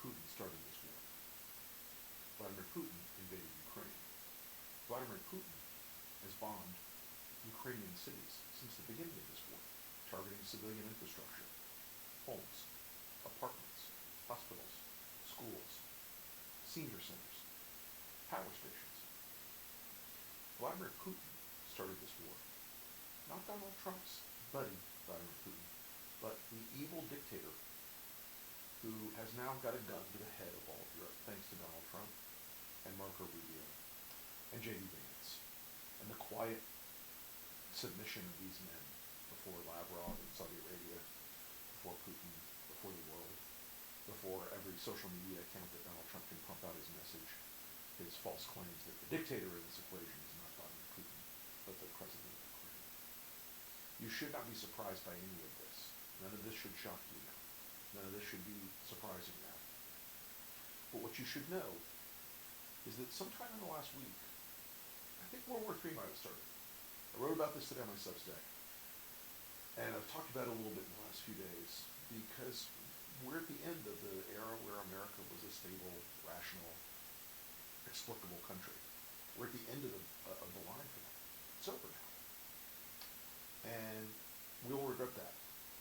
Putin started this war. Vladimir Putin invaded Ukraine. Vladimir Putin has bombed Ukrainian cities since the beginning of this war, targeting civilian infrastructure, homes, apartments, hospitals, schools, senior centers, power stations. Vladimir Putin started this war. Not Donald Trump's buddy, Vladimir Putin, but the evil dictator who has now got a gun to the head of all of Europe, thanks to Donald Trump and Marco Rubio and J.D. Vance, and the quiet submission of these men before Lavrov in Saudi Arabia, before Putin, before the world, before every social media account that Donald Trump can pump out his message, his false claims that the dictator in this equation is not Vladimir Putin, but the president of Ukraine. You should not be surprised by any of this. None of this should shock you now. None of this should be surprising now. But what you should know is that sometime in the last week, I think World War III might have started. I wrote about this today on my Substack, and I've talked about it a little bit in the last few days, because we're at the end of the era where America was a stable, rational, explicable country. We're at the end of the line for that. It's over now. And we'll regret that.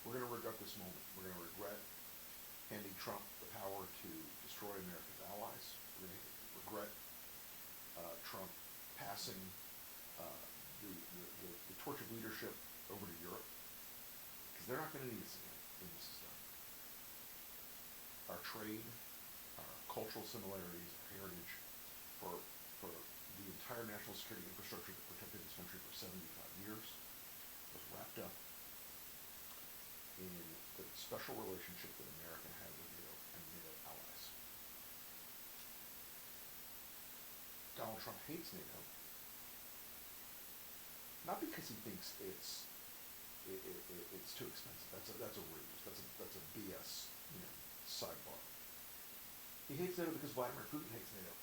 We're going to regret this moment. We're going to regret handing Trump the power to destroy America's allies. We're going to regret Trump passing the torch of leadership over to Europe, because they're not going to need us again when this is done. Our trade, our cultural similarities, our heritage, for the entire national security infrastructure that protected this country for 75 years was wrapped up in the special relationship that America had with NATO and NATO allies. Donald Trump hates NATO, not because he thinks it's too expensive. That's a ruse. That's a BS sidebar. He hates NATO because Vladimir Putin hates NATO,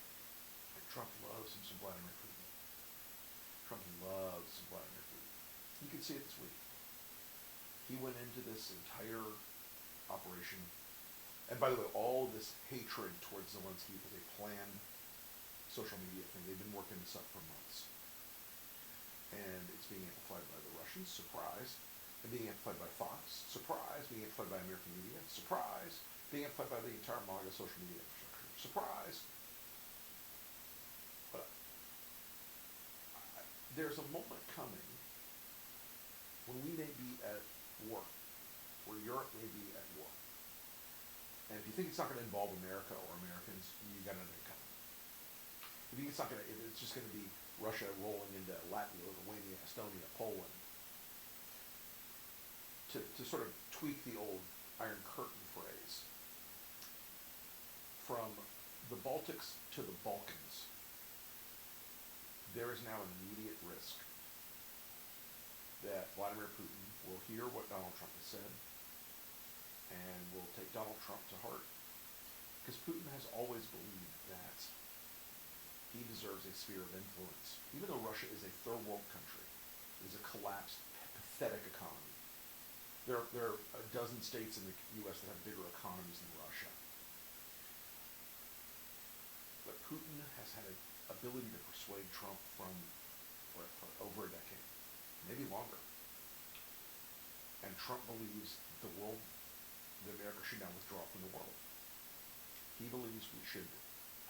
and Trump loves him some Vladimir Putin. Trump loves some Vladimir Putin. You can see it this week. He went into this entire operation, and by the way, all this hatred towards Zelensky was a planned social media thing. They've been working this up for months. And it's being amplified by the Russians, surprise, and being amplified by Fox, surprise, being amplified by American media, surprise, being amplified by the entire MAGA social media infrastructure, surprise. But there's a moment coming when we may be at war, where Europe may be at war. And if you think it's not going to involve America or Americans, you got nothing coming. If you think it's just going to be Russia rolling into Latvia, Lithuania, Estonia, Poland, to sort of tweak the old Iron Curtain phrase, from the Baltics to the Balkans, there is now an immediate risk that Vladimir Putin will hear what Donald Trump has said and will take Donald Trump to heart. Because Putin has always believed that he deserves a sphere of influence. Even though Russia is a third world country, it is a collapsed, pathetic economy. There are a dozen states in the U.S. that have bigger economies than Russia. But Putin has had an ability to persuade Trump for over a decade, maybe longer. And Trump believes that America should now withdraw from the world. He believes we should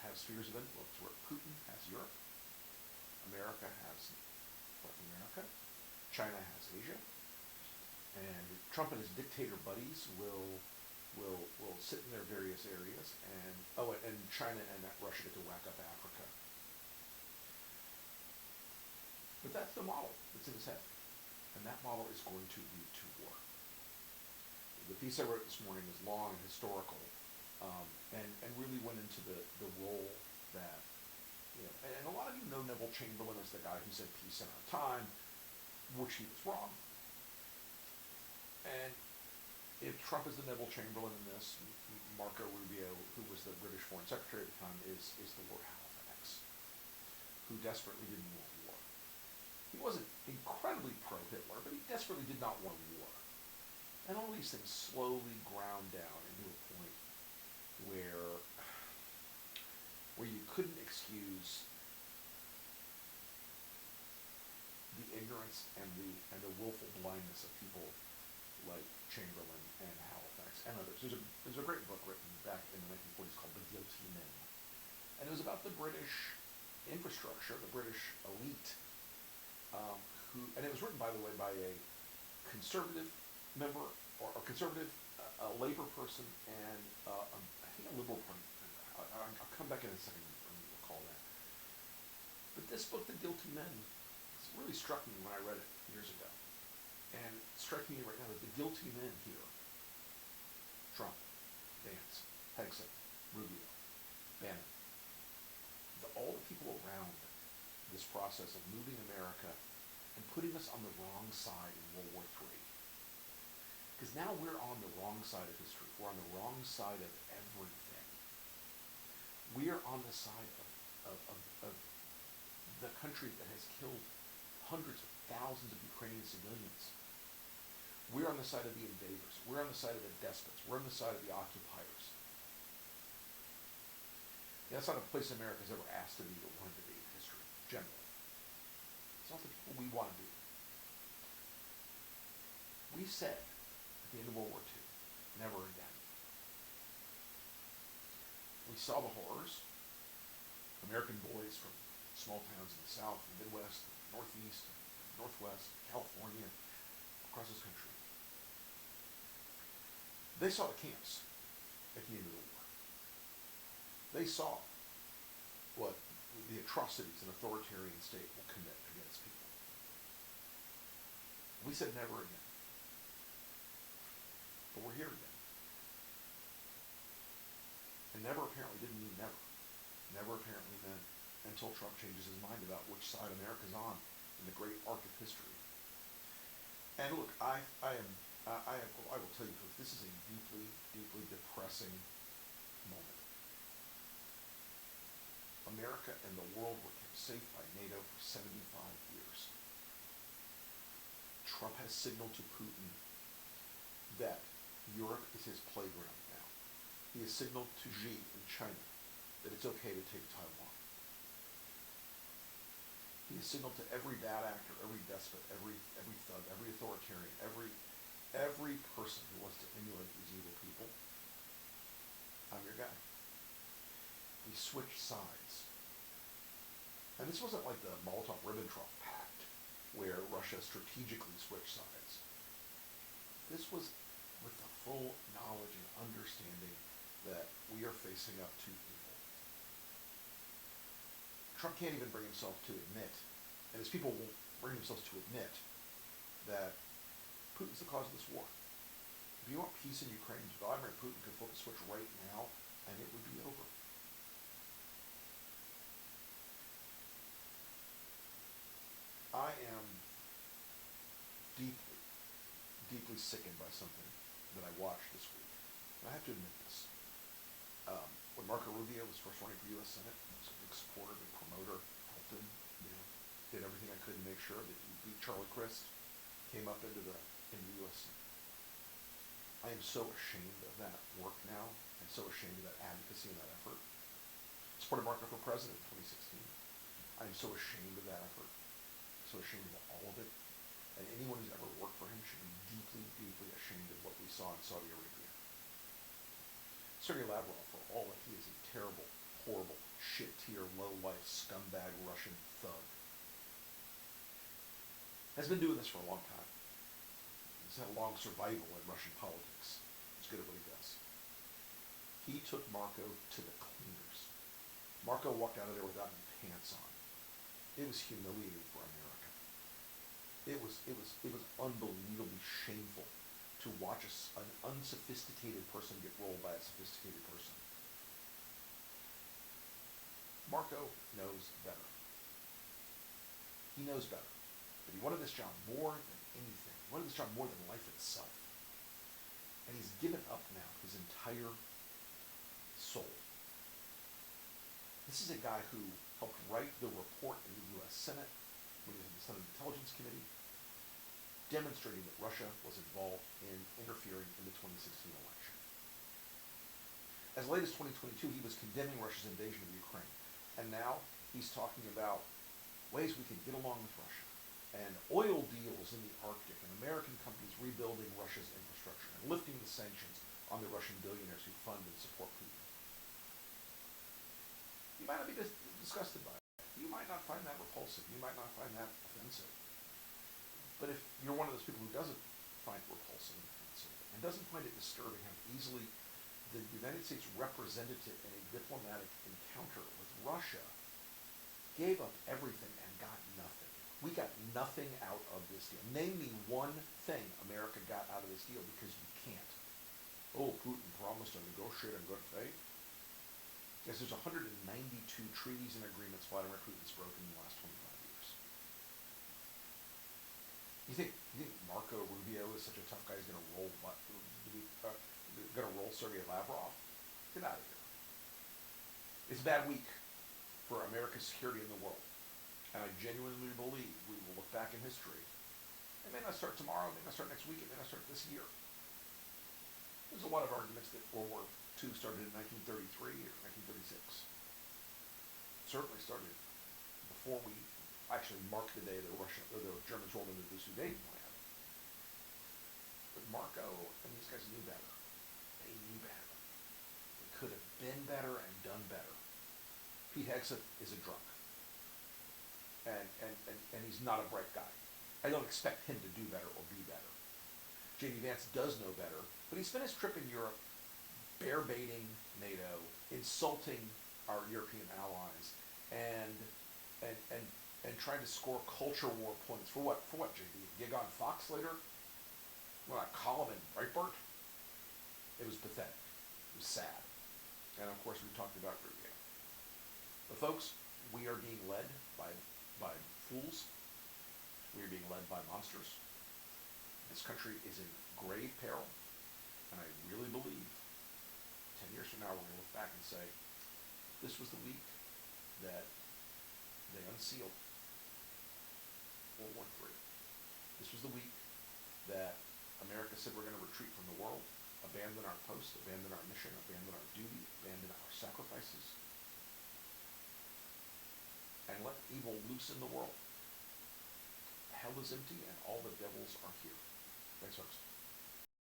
have spheres of influence where Putin has Europe, America has North America, China has Asia, and Trump and his dictator buddies will sit in their various areas, and China and Russia get to whack up Africa. But that's the model that's in his head, and that model is going to lead to war. The piece I wrote this morning is long and historical, and really went into the role that, and a lot of you know Neville Chamberlain as the guy who said peace in our time, which he was wrong. And if Trump is the Neville Chamberlain in this, Marco Rubio, who was the British Foreign Secretary at the time, is the Lord Halifax, who desperately didn't want war. He wasn't incredibly pro-Hitler, but he desperately did not want war. And all these things slowly ground down into a point where blindness of people like Chamberlain and Halifax and others. There's a great book written back in the 1940s called The Guilty Men. And it was about the British infrastructure, the British elite, and it was written, by the way, by a conservative member, or a conservative, a labor person, and I think a liberal party. I'll come back in a second and recall that. But this book, The Guilty Men, really struck me when I read it years ago. And it's striking me right now that the guilty men here, Trump, Vance, Hegseth, Rubio, Bannon, all the people around this process of moving America and putting us on the wrong side in World War III. Because now we're on the wrong side of history. We're on the wrong side of everything. We are on the side of the country that has killed hundreds of thousands of Ukrainian civilians. We're on the side of the invaders. We're on the side of the despots. We're on the side of the occupiers. That's not a place America's ever asked to be or wanted to be in history, generally. It's not the people we want to be. We said at the end of World War II, never again. We saw the horrors. American boys from small towns in the South, the Midwest, the Northeast, the Northwest, California, across this country. They saw the camps at the end of the war. They saw what the atrocities an authoritarian state will commit against people. We said never again. But we're here again. And never apparently didn't mean never. Never apparently meant until Trump changes his mind about which side America's on in the great arc of history. And look, I will tell you, this is a deeply, deeply depressing moment. America and the world were kept safe by NATO for 75 years. Trump has signaled to Putin that Europe is his playground now. He has signaled to Xi in China that it's okay to take Taiwan. He has signaled to every bad actor, every despot, every thug, every authoritarian, every person who wants to emulate these evil people, I'm your guy. We switched sides. And this wasn't like the Molotov-Ribbentrop Pact, where Russia strategically switched sides. This was with the full knowledge and understanding that we are facing up to evil. Trump can't even bring himself to admit, and his people won't bring themselves to admit, that Putin's the cause of this war. If you want peace in Ukraine, Vladimir Putin could flip a switch right now, and it would be over. I am deeply, deeply sickened by something that I watched this week. And I have to admit this. When Marco Rubio was first running for U.S. Senate, I was a big supporter, big promoter, helped him, did everything I could to make sure that he beat Charlie Crist, came up into the U.S. Senate. I am so ashamed of that work now, and so ashamed of that advocacy and that effort. Supported Marco for president in 2016. I am so ashamed of that effort, so ashamed of all of it. And anyone who's ever worked for him should be deeply, deeply ashamed of what we saw in Saudi Arabia. Sergei Lavrov, for all that he is a terrible, horrible, shit-tier, low-life, scumbag Russian thug, has been doing this for a long time. He's had a long survival in Russian politics. He's good at what he does. He took Marco to the cleaners. Marco walked out of there without any pants on. It was humiliating for America. It was unbelievably shameful to watch an unsophisticated person get rolled by a sophisticated person. Marco knows better. He knows better. But he wanted this job more than anything. He wanted this job more than life itself. And he's given up now his entire soul. This is a guy who helped write the report in the U.S. Senate when he was in the Senate Intelligence Committee, demonstrating that Russia was involved in interfering in the 2016 election. As late as 2022, he was condemning Russia's invasion of Ukraine. And now he's talking about ways we can get along with Russia. and oil deals in the Arctic, and American companies rebuilding Russia's infrastructure and lifting the sanctions on the Russian billionaires who fund and support Putin. You might not be disgusted by it. You might not find that repulsive. You might not find that offensive. But if you're one of those people who doesn't find it repulsive and offensive, and doesn't find it disturbing how easily the United States representative in a diplomatic encounter with Russia gave up everything and got nothing. We got nothing out of this deal. Name me one thing America got out of this deal, because you can't. Oh, Putin promised to negotiate in good faith. Yes, there's 192 treaties and agreements Vladimir Putin's broken in the last 25 years. You think Marco Rubio is such a tough guy? He's going to roll Sergei Lavrov? Get out of here. It's a bad week for America's security in the world, and I genuinely believe we will look back in history. It may not start tomorrow. It may not start next week. It may not start this year. There's a lot of arguments that World War II started in 1933 or 1936. Certainly started before we actually marked the day the Germans rolled into the Sudetenland. But Marco and these guys knew better. They knew better. They could have been better and done better. Pete Hegseth is a drunk. And he's not a bright guy. I don't expect him to do better or be better. J.D. Vance does know better, but he spent his trip in Europe bear-baiting NATO, insulting our European allies, and trying to score culture war points. For what? For what, J.D.? Gig on Fox later? What, a column in Breitbart? It was pathetic. It was sad. And of course, we talked about Rubio. But folks, we are being led by fools. We are being led by monsters. This country is in grave peril, and I really believe 10 years from now we're going to look back and say, this was the week that they unsealed World War III. This was the week that America said we're going to retreat from the world, abandon our post, abandon our mission, abandon our duty, abandon our sacrifices, and let evil loose in the world. Hell is empty and all the devils are here. Thanks, folks.